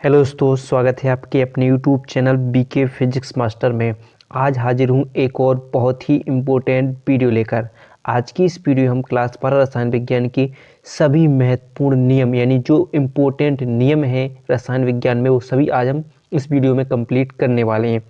Hello दोस्तों, स्वागत है आपके अपने YouTube channel BK physics master में। आज हाजिर हूँ एक और बहुत ही इम्पोर्टेंट वीडियो लेकर। आज की इस वीडियो हम क्लास 12 रसायन विज्ञान के सभी महत्वपूर्ण नियम यानी जो इम्पोर्टेंट नियम हैं रसायन विज्ञान में वो सभी आज हम इस वीडियो में कंप्लीट करने वाले हैं।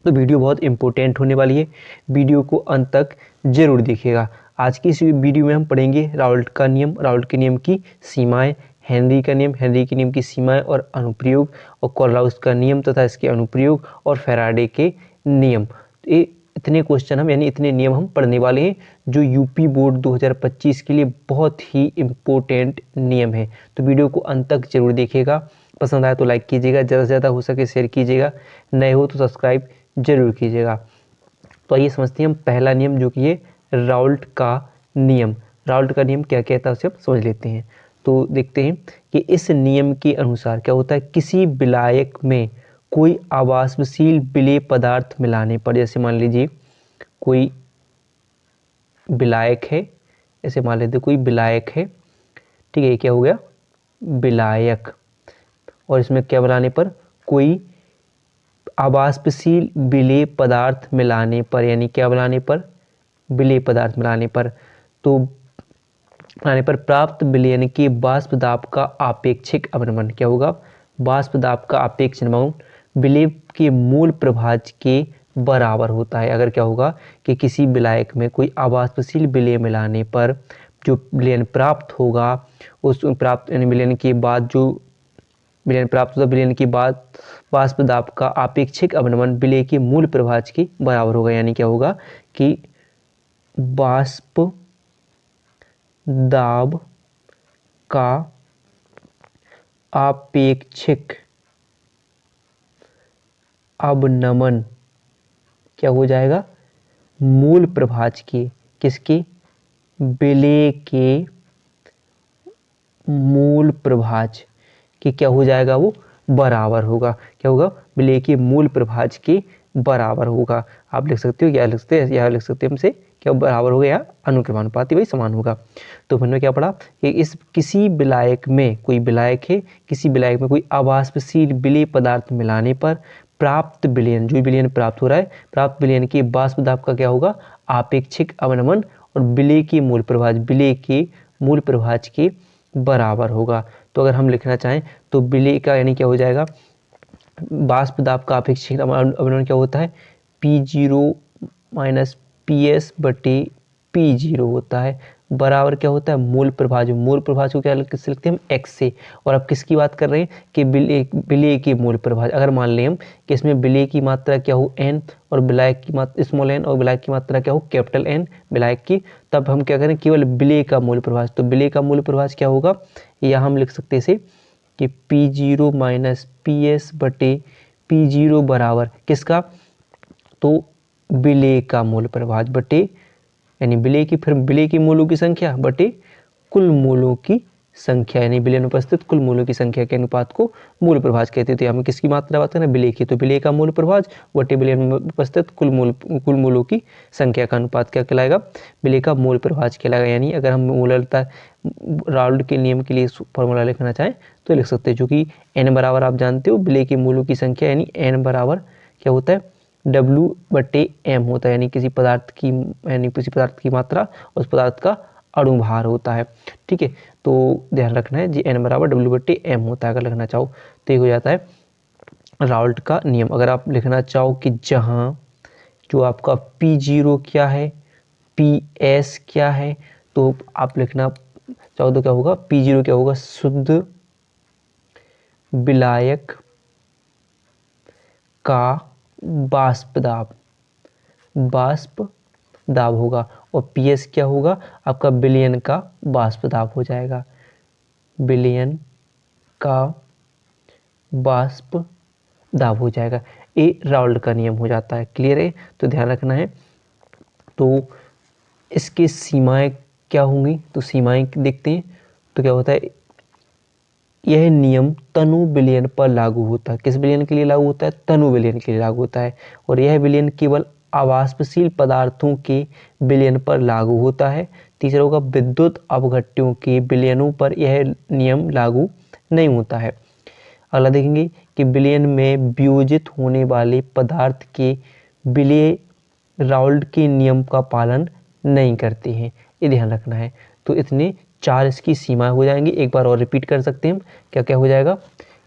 तो वीडियो बहुत इंपॉर्टेंट होने वाली है, वीडियो को अंत तक ज़रूर देखिएगा। आज की इस वीडियो में हम पढ़ेंगे राउल्ट का नियम, राउल्ट के नियम की सीमाएं, हेनरी का नियम, हेनरी के नियम की सीमाएं और अनुप्रयोग, और कोलराउस का नियम तथा इसके अनुप्रयोग, और फैराडे के नियम। ये इतने क्वेश्चन हम यानी इतने नियम हम पढ़ने वाले हैं जो यूपी बोर्ड 2025 के लिए बहुत ही इम्पोर्टेंट नियम है। तो वीडियो को अंत तक जरूर देखिएगा। पसंद आए तो लाइक कीजिएगा, ज़्यादा से ज़्यादा हो सके शेयर कीजिएगा, नए हो तो सब्सक्राइब जरूर कीजिएगा। तो आइए समझते हैं हम पहला नियम जो कि है राउल्ट का नियम। राउल्ट का नियम क्या कहता है उसे हम समझ लेते हैं। तो देखते हैं कि इस नियम के अनुसार क्या होता है, किसी विलायक में कोई आवासशील विलेय पदार्थ मिलाने पर, जैसे मान लीजिए कोई विलायक है, ऐसे मान लेते कोई विलायक है, ठीक है, ये क्या हो गया विलायक, और इसमें क्या मिलाने पर, कोई आवासशील विलेय पदार्थ मिलाने पर, यानी क्या मिलाने पर, विलेय पदार्थ मिलाने पर, तो मिलाने पर प्राप्त विलयन के वाष्प दाब का आपेक्षिक अवनमन क्या होगा, वाष्प दाब का आपेक्षिक अवनमन विलेय के मूल प्रभाज के बराबर होता है। अगर क्या होगा कि किसी विलायक में कोई आवासशील विलेय मिलाने पर जो विलयन प्राप्त होगा, उस प्राप्त विलयन के बाद जो विलयन प्राप्त होता है, विलयन के बाद वाष्प दाब का आपेक्षिक अवनमन विलेय के मूल प्रभाज के बराबर होगा। यानी क्या होगा कि वाष्प दाब का आपेक्षिक अवनमन क्या हो जाएगा, मूल प्रभाज के, किसके, विलेय के मूल प्रभाज के क्या हो जाएगा, वो बराबर होगा। क्या होगा, विलेय के मूल प्रभाज के बराबर होगा। आप लिख सकते हो, या लिख सकते हैं, या लिख सकते हैं हमसे क्या बराबर होगा, या अनुक्रमानुपाती वही समान होगा। तो हमने क्या पढ़ा कि इस किसी विलायक में, कोई विलायक है, किसी विलायक में कोई आवासशील विलेय पदार्थ मिलाने पर प्राप्त विलयन, जो विलयन प्राप्त हो रहा है, प्राप्त विलयन के वाष्प दाब का क्या होगा, आपेक्षिक अवनमन, और विलेय के मूल प्रभाज, विलेय के मूल प्रभाज के बराबर होगा। तो अगर हम लिखना चाहें तो विलेय का यानी क्या हो जाएगा, वाष्प दाब का आपेक्षिक अवनमन क्या होता है, P0 माइनस PS बटे P0 होता है, बराबर क्या होता है, मूल प्रभाज। मूल प्रभाज को क्या किससे लिखते हैं हम, x से। और अब किसकी बात कर रहे हैं कि विलेय के मूल प्रभाज। अगर मान लें हम कि इसमें विलेय की मात्रा क्या हो n, और विलायक की मात्रा स्मॉल n, और विलायक की मात्रा क्या हो कैपिटल N विलायक की, तब हम क्या करें, केवल विलेय का मूल प्रभाज। तो विलेय का मूल प्रभाज क्या होगा, या हम लिख सकते हैं इसे कि P0 माइनस PS बटे P0 बराबर किसका, तो विलेय का मूल प्रभाज बटे, यानी विलेय की, फिर विलेय की मूलों की संख्या बटे कुल मूलों की संख्या, यानी विलय में उपस्थित कुल मूलों की संख्या के अनुपात को मूल प्रभाज कहते हैं। तो हम किसकी मात्रा बात करें, विलेय की, तो विलेय का मूल प्रभाज बटे विलय में उपस्थित कुल मूलों की संख्या का अनुपात क्या कहलाएगा, विलेय का मूल प्रभाज कहलाएगा। यानी अगर हम मूलतः राउल्ट के नियम के लिए फॉर्मूला लिखना चाहें तो लिख सकते हैं, जो कि n बराबर आप जानते हो विलेय के मूलों की संख्या, यानी n बराबर क्या होता है, W बटे M होता है, यानी किसी पदार्थ की, यानी किसी पदार्थ की मात्रा उस पदार्थ का अणुभार होता है। ठीक है, तो ध्यान रखना है जी, n बराबर W बटे M होता है। अगर लिखना चाहो तो ये हो जाता है राउल्ट का नियम। अगर आप लिखना चाहो कि जहां जो आपका P0 क्या है, PS क्या है, तो आप लिखना चाहो तो क्या होगा, P0 क्या होगा, शुद्ध विलायक का वाष्प दाब, वाष्प दाब होगा, और PS क्या होगा, आपका विलयन का वाष्प दाब हो जाएगा, विलयन का वाष्प दाब हो जाएगा। ये राउल्ट का नियम हो जाता है। क्लियर है, तो ध्यान रखना है। तो इसकी सीमाएं क्या होंगी, तो सीमाएं देखते हैं। तो क्या होता है, यह नियम तनु विलयन पर लागू होता है। किस विलयन के लिए लागू होता है, तनु विलयन के लिए लागू होता है, और यह विलयन केवल आवासशील पदार्थों के विलयन पर लागू होता है। तीसरा होगा विद्युत अपघट्यों के विलयनों पर यह नियम लागू नहीं होता है। अगला देखेंगे कि विलयन में वियोजित होने वाले पदार्थ के विलय राउल्ट के नियम का पालन नहीं करते हैं, ये ध्यान रखना है। तो इतने 4 इसकी सीमा हो जाएंगी। एक बार और रिपीट कर सकते हैं हम, क्या क्या हो जाएगा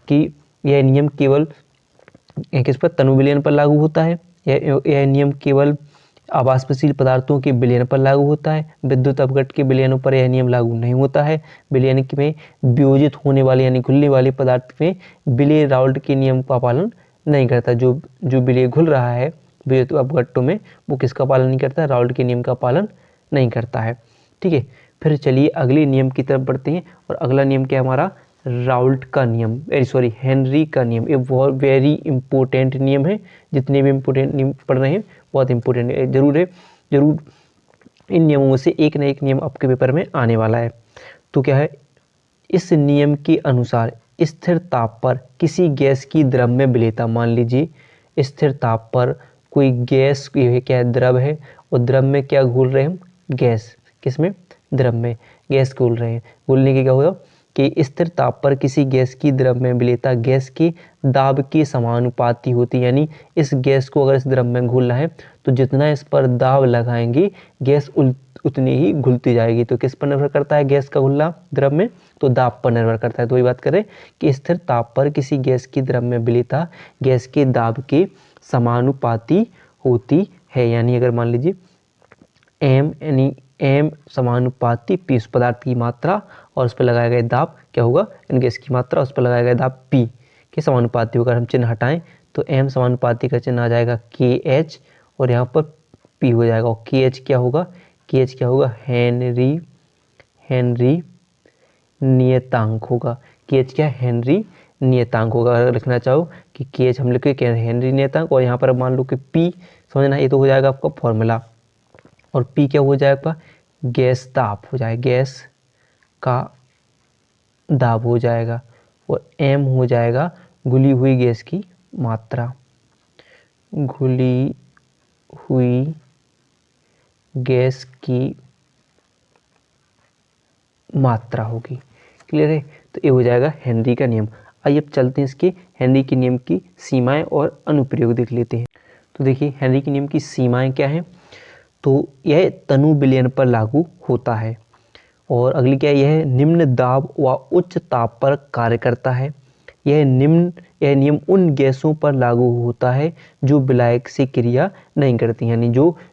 कि यह नियम केवल किस पर, तनु विलयन पर लागू होता है। यह नियम केवल आवासशील पदार्थों के विलयन पर लागू होता है। विद्युत अपघट के विलयनों पर यह नियम लागू नहीं होता है। विलयन में वियोजित होने वाले यानी घुलने वाले पदार्थ में विलय राउल्ट के नियम का पालन नहीं करता। जो विलय घुल रहा है विद्युत अपघट्टों में, वो किसका पालन नहीं करता, राउल्ट के नियम का पालन नहीं करता है। ठीक है, फिर चलिए अगले नियम की तरफ बढ़ते हैं। और अगला नियम क्या है हमारा, राउल्ट का नियम, सॉरी हेनरी का नियम। ये बहुत वेरी इंपॉर्टेंट नियम है। जितने भी इंपॉर्टेंट नियम पढ़ रहे हैं बहुत इंपॉर्टेंट है, जरूर इन नियमों में से एक न एक नियम आपके पेपर में आने वाला है। तो क्या है, इस नियम के अनुसार स्थिर ताप पर किसी गैस की द्रव्य विलेयता, मान लीजिए स्थिर ताप पर कोई गैस क्या है, द्रव है, और द्रव में क्या घोल रहे हैं हम, गैस, किसमें, द्रव में गैस घोल रहे हैं। घोलने के क्या होगा कि स्थिर ताप पर किसी गैस की द्रव में विलेयता गैस के दाब के समानुपाती होती है। यानी इस गैस को अगर इस द्रव में घोलना है तो जितना इस पर दाब लगाएंगे गैस उतनी ही घुलती जाएगी। तो किस पर निर्भर करता है गैस का घुलना द्रव में, तो दाब पर निर्भर करता है। तो वही बात करें कि स्थिर ताप पर किसी गैस की द्रव में विलेयता गैस के दाब के समानुपाती होती है। यानी अगर मान लीजिए एम समानुपाती पी, उस पदार्थ की मात्रा और उस पर लगाया गया दाब क्या होगा, इन गैस की मात्रा उस पर लगाया गया दाब पी के समानुपाती होगा। हम चिन्ह हटाएं तो एम समानुपाती का चिन्ह आ जाएगा के एच, और यहाँ पर पी हो जाएगा। और के एच क्या होगा, हेनरी नियतांक होगा। के एच क्या, हेनरी नियतांक होगा। अगर लिखना चाहो कि के एच हम लिखे क्या, हेनरी नियतांक, और यहाँ पर मान लो कि पी, समझना ये तो हो जाएगा आपका फॉर्मूला, और पी क्या हो जाएगा, गैस दाब हो जाएगा, गैस का दाब हो जाएगा, और एम हो जाएगा घुली हुई गैस की मात्रा, घुली हुई गैस की मात्रा होगी। क्लियर है, तो ये हो जाएगा हेनरी का नियम। आइए अब चलते हैं इसके हेनरी के नियम की सीमाएं और अनुप्रयोग देख लेते हैं। तो देखिए हेनरी के नियम की सीमाएं क्या हैं, तो यह तनु विलयन पर लागू होता है। और अगली क्या है, यह निम्न दाब व उच्च ताप पर कार्य करता है। यह नियम उन गैसों पर लागू होता है जो विलायक से क्रिया नहीं करती, यानी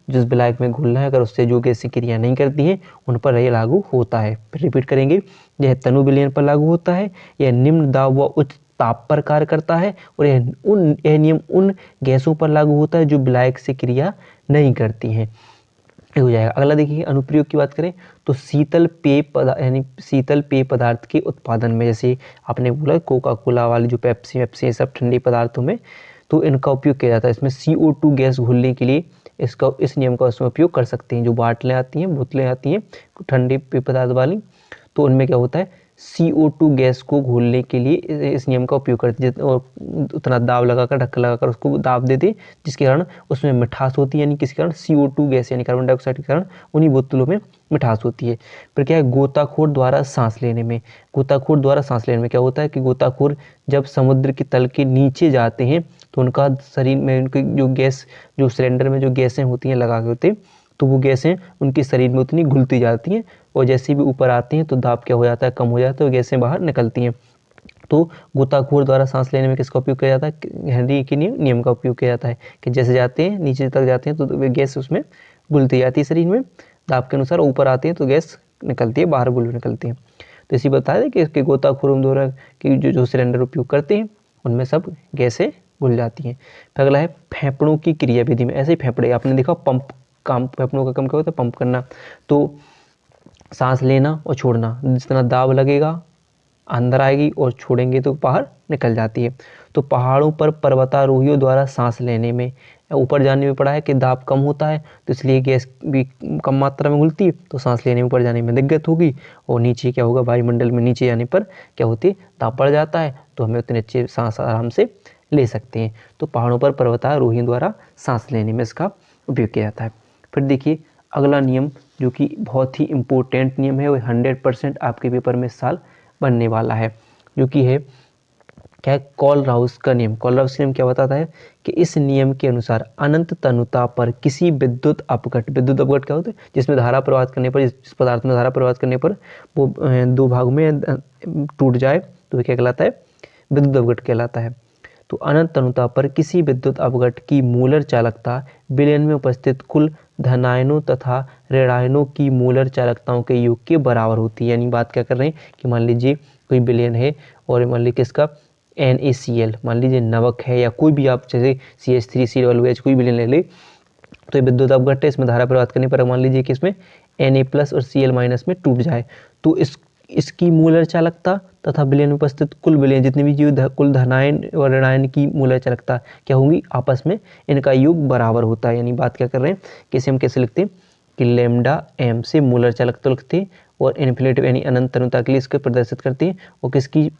जिस विलायक में घुलना है अगर उससे जो गैसें क्रिया नहीं करती हैं उन पर यह लागू होता है। फिर रिपीट करेंगे, यह तनु विलयन पर लागू होता है, यह निम्न दाब व उच्च ताप पर कार्य करता है, और यह नियम उन गैसों पर लागू होता है जो विलायक से क्रिया नहीं करती हैं। हो जाएगा। अगला देखिए अनुप्रयोग की बात करें तो शीतल पेय पदार्थ, यानी शीतल पेय पदार्थ के उत्पादन में, जैसे आपने बोला कोका कोला वाली जो पेप्सी ये सब ठंडे पदार्थों में, तो इनका उपयोग किया जाता है। इसमें CO2 गैस घुलने के लिए इस नियम का उसमें उपयोग कर सकते हैं। जो बाटलें आती हैं, बोतलें आती हैं ठंडे पेय पदार्थ वाली, तो उनमें क्या होता है CO2 गैस को घोलने के लिए इस नियम का उपयोग करते हैं। उतना दाब लगाकर, ढक्कन लगाकर उसको दाब देते, जिसके कारण उसमें मिठास होती है, यानी किसके कारण, CO2 गैस यानी कार्बन डाइऑक्साइड के कारण उन्हीं बोतलों में मिठास होती है। फिर क्या है, गोताखोर द्वारा सांस लेने में क्या होता है कि गोताखोर जब समुद्र के तल के नीचे जाते हैं तो उनका शरीर में उनकी जो सिलेंडर में जो गैसें होती हैं लगा के होते, तो वो गैसें उनके शरीर में उतनी घुलती जाती हैं, और जैसे भी ऊपर आती हैं तो दाब क्या हो जाता है, कम हो जाता है, और गैसें बाहर निकलती हैं। तो गोताखोर द्वारा सांस लेने में किसका उपयोग किया जाता है, हेनरी के नियम का उपयोग किया जाता है कि जैसे जाते हैं नीचे तक जाते हैं तो गैस उसमें घुलती जाती है शरीर में दाब के अनुसार, ऊपर आते हैं तो गैस निकलती है बाहर, घुल निकलती है। तो इसी बताया कि इसके गोताखोरों द्वारा कि जो सिलेंडर उपयोग करते हैं उनमें सब गैसें घुल जाती हैं। फिर अगला है फेफड़ों की क्रियाविधि में, ऐसे ही फेफड़े आपने देखा पंप काम, फेफड़ों का काम क्या होता है, पंप करना। तो सांस लेना और छोड़ना, जितना दाब लगेगा अंदर आएगी और छोड़ेंगे तो बाहर निकल जाती है। तो पहाड़ों पर पर्वतारोहियों द्वारा सांस लेने में, ऊपर जाने में पड़ा है कि दाब कम होता है तो इसलिए गैस भी कम मात्रा में घुलती है, तो सांस लेने में ऊपर जाने में दिक्कत होगी, और नीचे क्या होगा, वायुमंडल में नीचे जाने पर क्या होती है, दाब बढ़ जाता है, तो हमें उतने अच्छे सांस आराम से ले सकते हैं। तो पहाड़ों पर पर्वतारोहियों द्वारा सांस लेने में इसका उपयोग किया जाता है। फिर देखिए अगला नियम जो कि बहुत ही इम्पोर्टेंट नियम है, वो 100% आपके पेपर में इस साल बनने वाला है, जो कि है क्या है, कॉलराउस का नियम। कॉलराउस का नियम क्या बताता है कि इस नियम के अनुसार अनंत तनुता पर किसी विद्युत अपघट क्या होता है, जिसमें धारा प्रवाहित करने पर, जिस पदार्थ में धारा प्रवाहित करने पर वो दो भाग में टूट जाए तो क्या कहलाता है, विद्युत अपघट कहलाता है। तो अनंत तनुता पर किसी विद्युत अपघट की मूलर चालकता विलयन में उपस्थित कुल धनायनों तथा ऋणायनों की मूलर चालकताओं के योग के बराबर होती है। यानी बात क्या कर रहे हैं कि मान लीजिए कोई विलयन है और मान लीजिए किसका NaCl, मान लीजिए नमक है या कोई भी आप जैसे CH3COOH कोई विलयन ले ले, तो ये विद्युत अपघट है, इसमें धारा प्रवाहित करने पर मान लीजिए कि इसमें Na+ और Cl- में टूट जाए तो इसकी मूलर चालकता तथा विलयन में उपस्थित कुल विलयन जितने भी जीव कुल धनायन और ऋणायन की मूलर चालकता क्या होंगी, आपस में इनका योग बराबर होता है। यानी बात क्या कर रहे हैं कि इसे हम कैसे लिखते हैं कि लैम्डा m से मूलर चालकता लिखते हैं और इन्फिनिटिव यानी अनंत तनुता के लिए इसको प्रदर्शित करते हैं, और किसकी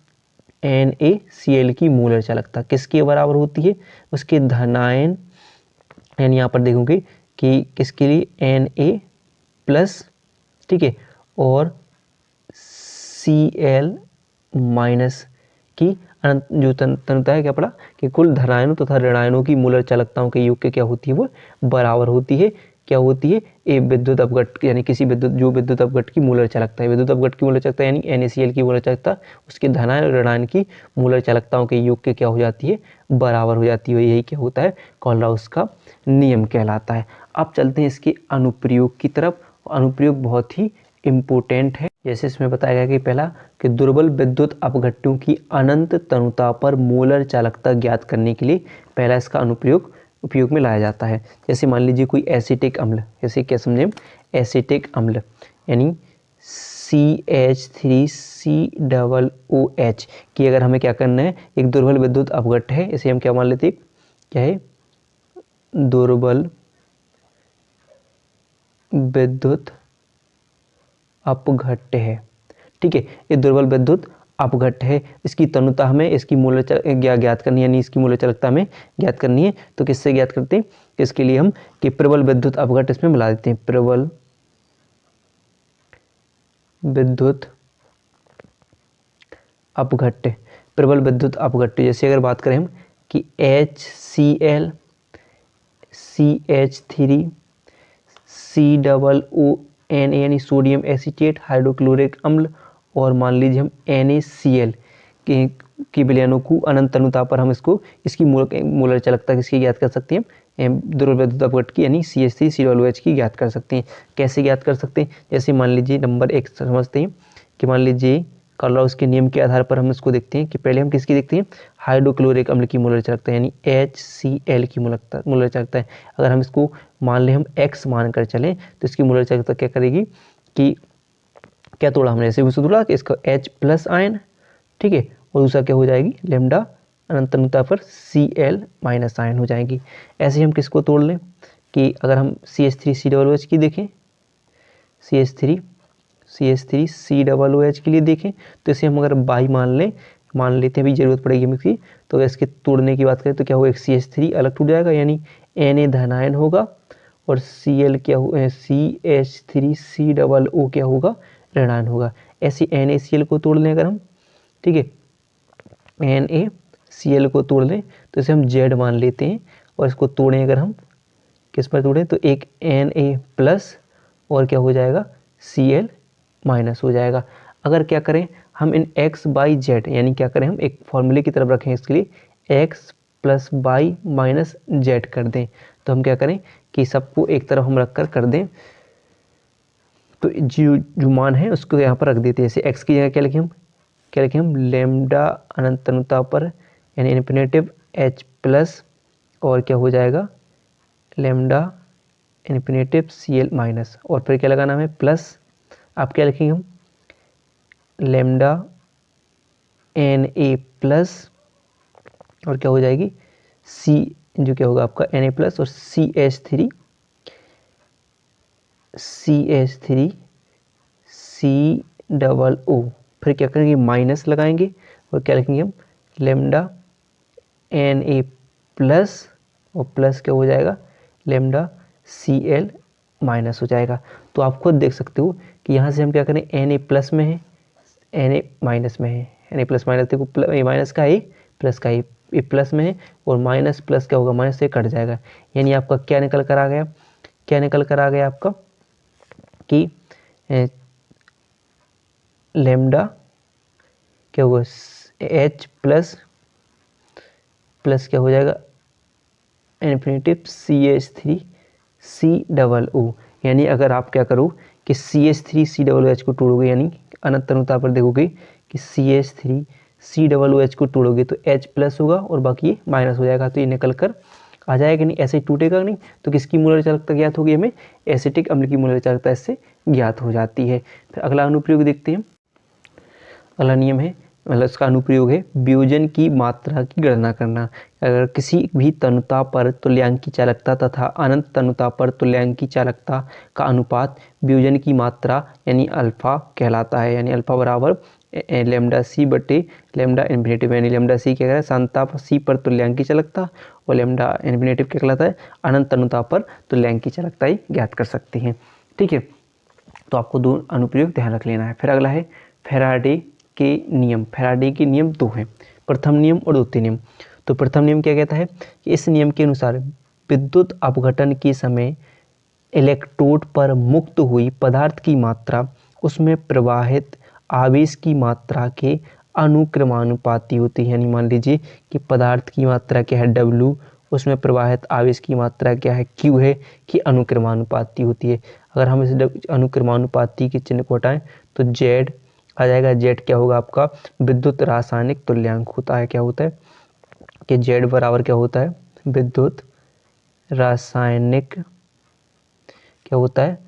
NaCl की मूलर चालकता किसके बराबर होती है, उसके धनायन, यानी यहाँ पर देखोगे कि किसके लिए Na+, ठीक है, और Cl- की अनंत जो तनुता है क्या पड़ा कि कुल धनायनों तथा ऋणायनों की मूलर चालकताओं के योग के क्या होती है, वो बराबर होती है। क्या होती है, एक विद्युत अपघट यानी किसी विद्युत अपघट की मूलर चालकता है, विद्युत अपघट की मूलर चालकता यानी NaCl की मूलर चालकता उसके धनायन और ऋणायन की मूलर चालकताओं के योग के क्या हो जाती है, बराबर हो जाती है। यही क्या होता है, कॉलराउस का नियम कहलाता है। अब चलते हैं इसके अनुप्रयोग की तरफ। अनुप्रयोग बहुत ही इम्पोर्टेंट है। जैसे इसमें बताया गया कि पहला कि दुर्बल विद्युत अपघट्टों की अनंत तनुता पर मोलर चालकता ज्ञात करने के लिए पहला इसका अनुप्रयोग उपयोग में लाया जाता है। जैसे मान लीजिए कोई एसिटिक अम्ल, जैसे क्या समझे, एसिटिक अम्ल यानी CH3COOH की अगर हमें क्या करना है, एक दुर्बल विद्युत अपघट्ट है, इसे हम क्या मान लेते हैं, क्या है, दुर्बल विद्युत अपघट्ट है। ठीक है, ये दुर्बल विद्युत अपघट्ट है, इसकी तनुता हमें इसकी मूलर ज्ञात करनी है, यानी इसकी मूलर चालकता हमें ज्ञात करनी है। तो किससे ज्ञात करते हैं, इसके लिए हम कि प्रबल विद्युत अपघट्ट इसमें मिला देते हैं, प्रबल विद्युत अपघट्ट। प्रबल विद्युत अपघट्ट जैसे अगर बात करें हम कि HCl CH3 COONA यानी सोडियम एसीटेट हाइड्रोक्लोरिक अम्ल, और मान लीजिए हम NaCl की विलयनों को अनंत तनुता पर हम इसको इसकी मूलर चालकता किसकी ज्ञात कर सकते हैं, दुर्बल विद्युत अपघट्ट की यानी CH3COOH की ज्ञात कर सकते हैं। कैसे ज्ञात कर सकते हैं, जैसे मान लीजिए नंबर 1 समझते हैं कि मान लीजिए कॉलराउस के नियम के आधार पर हम इसको देखते हैं कि पहले हम किसकी देखते हैं, हाइड्रोक्लोरिक अम्ल की मूलर चालकता यानी HCl की मूलर चालकता है। अगर हम इसको मान लें हम x मान कर चलें तो इसकी मूलर चालकता क्या करेगी कि क्या तोड़ा हमने, ऐसे उसको तोड़ा कि इसका H+ आयन, ठीक है, और दूसरा क्या हो जाएगी, लैम्डा अनंत तनुता पर Cl- आयन हो जाएगी। ऐसे ही हम किसको तोड़ लें कि अगर हम CH3COOH की देखें, CH3COOH के लिए देखें तो इसे हम अगर बाई मान लेते हैं, भी जरूरत पड़ेगी हमें इसकी, तो अगर इसके तोड़ने की बात करें तो क्या होगा, एक CH3 अलग टूट जाएगा यानी Na धनायन होगा, और Cl क्या हो CH3COO क्या होगा, ऋणायन होगा। ऐसे NaCl को तोड़ लें अगर हम, ठीक है, NaCl को तोड़ लें तो इसे हम Z मान लेते हैं, और इसको तोड़ें अगर हम किस पर तोड़ें तो एक Na+ और क्या हो जाएगा, Cl- हो जाएगा। अगर क्या करें हम इन x/z यानी क्या करें हम एक फॉर्मूले की तरफ रखें इसके लिए x + y - z कर दें, तो हम क्या करें कि सबको एक तरफ हम रख कर दें, तो जो मान है उसको यहाँ पर रख देते हैं। जैसे x की जगह क्या लिखें हम लैम्डा अनंत तनुता पर यानी इन्फिनिटिव H+ और क्या हो जाएगा लैम्डा इन्फिनिटिव Cl- और फिर क्या लगाना हमें प्लस, आप क्या लिखेंगे हम लैम्डा Na+ और क्या हो जाएगी C, जो क्या होगा आपका Na+ और CH3 COO, फिर क्या करेंगे माइनस लगाएंगे और क्या लिखेंगे हम लैम्डा Na+ और प्लस क्या हो जाएगा लैम्डा Cl- हो जाएगा। तो आप खुद देख सकते हो कि यहाँ से हम क्या करें Na+ में है Na- में है, Na+ देखो माइनस का है प्लस का ये प्लस में है और माइनस प्लस क्या होगा, माइनस से कट जाएगा, यानी आपका क्या निकल कर आ गया, क्या निकल कर आ गया आपका कि लेमडा क्या होगा H प्लस प्लस क्या हो जाएगा इन्फिनेटिव CH3 COO। यानी अगर आप क्या करो कि CH3 COOH को तोड़ोगे, यानी अनंत अनुता पर देखोगे कि CH3 COOH को तोड़ोगे तो H प्लस होगा और बाकी ये माइनस हो जाएगा, तो ये निकल कर आ जाएगा, नहीं ऐसे ही टूटेगा नहीं। तो किसकी मोलर चालकता ज्ञात होगी, हमें एसिटिक अम्ल की मोलर चालकता इससे ज्ञात हो जाती है। फिर अगला अनुप्रयोग देखते हैं। अगला नियम है, मतलब इसका अनुप्रयोग है वियोजन की मात्रा की गणना करना। अगर किसी भी तनुता पर तुल्यांकी चालकता तथा अनंत तनुता पर तुल्यांकी चालकता का अनुपात वियोजन की मात्रा यानी अल्फा कहलाता है, यानी अल्फा बराबर लेमडा सी बटे लेमडा इन्फिनेटिव, यानी लेमडा सी क्या कहता है सांता सी पर तुल्यांकी चालकता और लेमडा इन्फिनेटिव क्या कहलाता है अनंत तनुता पर तुल्यांकी चालकता ही ज्ञात कर सकते हैं। ठीक है, तो आपको दो अनुप्रयोग ध्यान रख लेना है। फिर अगला है फैराडे के नियम। फैराडे के नियम दो हैं, प्रथम नियम और द्वितीय नियम। तो प्रथम नियम क्या कहता है कि इस नियम के अनुसार विद्युत अपघटन के समय इलेक्ट्रोड पर मुक्त हुई पदार्थ की मात्रा उसमें प्रवाहित आवेश की मात्रा के अनुक्रमानुपाती होती है। यानी मान लीजिए कि पदार्थ की मात्रा क्या है W, उसमें प्रवाहित आवेश की मात्रा क्या है Q है, कि अनुक्रमानुपाती होती है। अगर हम इस अनुक्रमानुपाती के चिन्ह को हटाएं तो Z आ जाएगा। Z क्या होगा आपका विद्युत रासायनिक तुल्यांक होता है। क्या होता है कि Z बराबर क्या होता है विद्युत रासायनिक क्या होता है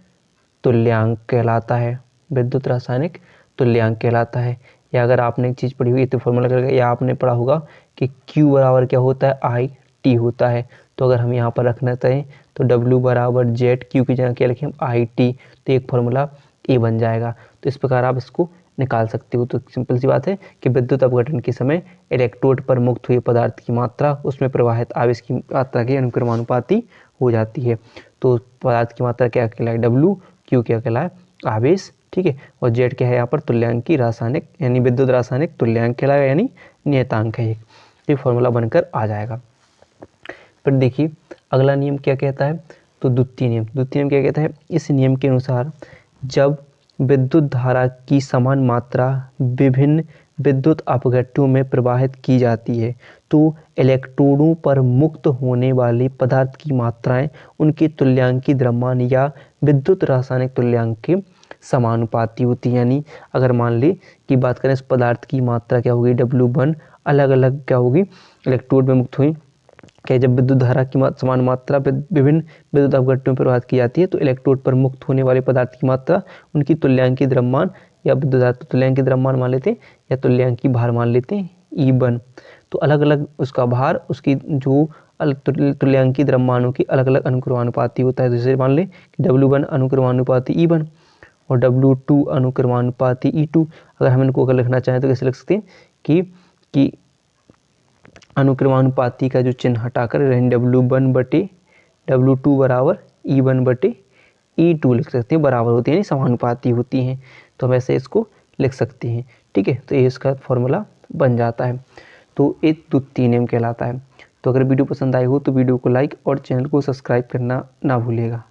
तुल्यांक कहलाता है, विद्युत रासायनिक तुल्यांक कहलाता है। या अगर आपने एक चीज़ पढ़ी हुई तो फॉर्मूला करके, या आपने पढ़ा होगा कि Q बराबर क्या होता है IT होता है। तो अगर हम यहाँ पर रखना चाहें तो W बराबर Z, Q की जगह क्या लिखें हम IT, तो एक फॉर्मूला A बन जाएगा। तो इस प्रकार आप इसको निकाल सकते हो। तो सिंपल सी बात है कि विद्युत अपघटन के समय इलेक्ट्रोड पर मुक्त हुए पदार्थ की मात्रा उसमें प्रवाहित आवेश की मात्रा के अनुक्रमानुपाती हो जाती है। तो पदार्थ की मात्रा क्या कहलाए W, Q क्या कहलाए आवेश, ठीक है, और Z क्या है यहाँ पर तुल्यांक की रासायनिक यानी विद्युत रासायनिक तुल्यांक कहलाएगा, यानी नियतांक है ये फॉर्मूला बनकर आ जाएगा। फिर देखिए अगला नियम क्या कहता है, तो द्वितीय नियम। द्वितीय नियम क्या कहता है, इस नियम के अनुसार जब विद्युत धारा की समान मात्रा विभिन्न विद्युत अपघट्यों में प्रवाहित की जाती है तो इलेक्ट्रोडों पर मुक्त होने वाले पदार्थ की मात्राएं उनके तुल्यांकी द्रव्यमान या विद्युत रासायनिक तुल्यांक के समानुपाती होती है। यानी अगर मान ले कि बात करें इस पदार्थ की मात्रा क्या होगी W1 अलग अलग क्या होगी इलेक्ट्रोड में मुक्त हुई, क्या जब विद्युत धारा की समान मात्रा विभिन्न विद्युत अपघट्यों में प्रवाहित की जाती है तो इलेक्ट्रोड पर मुक्त होने वाले पदार्थ की मात्रा उनकी तुल्यांकी द्रव्यमान या विद्युत धारा तुल्यांकी द्रव्यमान मान लेते हैं या तुल्यांकी भार मान लेते हैं E1। तो अलग अलग उसका भार उसकी जो तुल्यांकी द्रव्यमानों की अलग अलग अनुक्रमानुपाती होता है। जैसे मान लें कि W1 अनुक्रमानुपाती E1 और W2 अनुक्रमानुपाती E2। अगर हम इनको अगर लिखना चाहें तो कैसे लिख सकते हैं कि अनुक्रमानुपाती का जो चिन्ह हटाकर W1 बटे W2 बराबर E1 बटे E2 लिख सकते हैं, बराबर होती है यानी समानुपाती होती हैं। तो हम ऐसे इसको लिख सकते हैं। ठीक है, तो ये इसका फॉर्मूला बन जाता है। तो एक द्वितीय नियम कहलाता है। तो अगर वीडियो पसंद आई हो तो वीडियो को लाइक और चैनल को सब्सक्राइब करना ना भूलिएगा।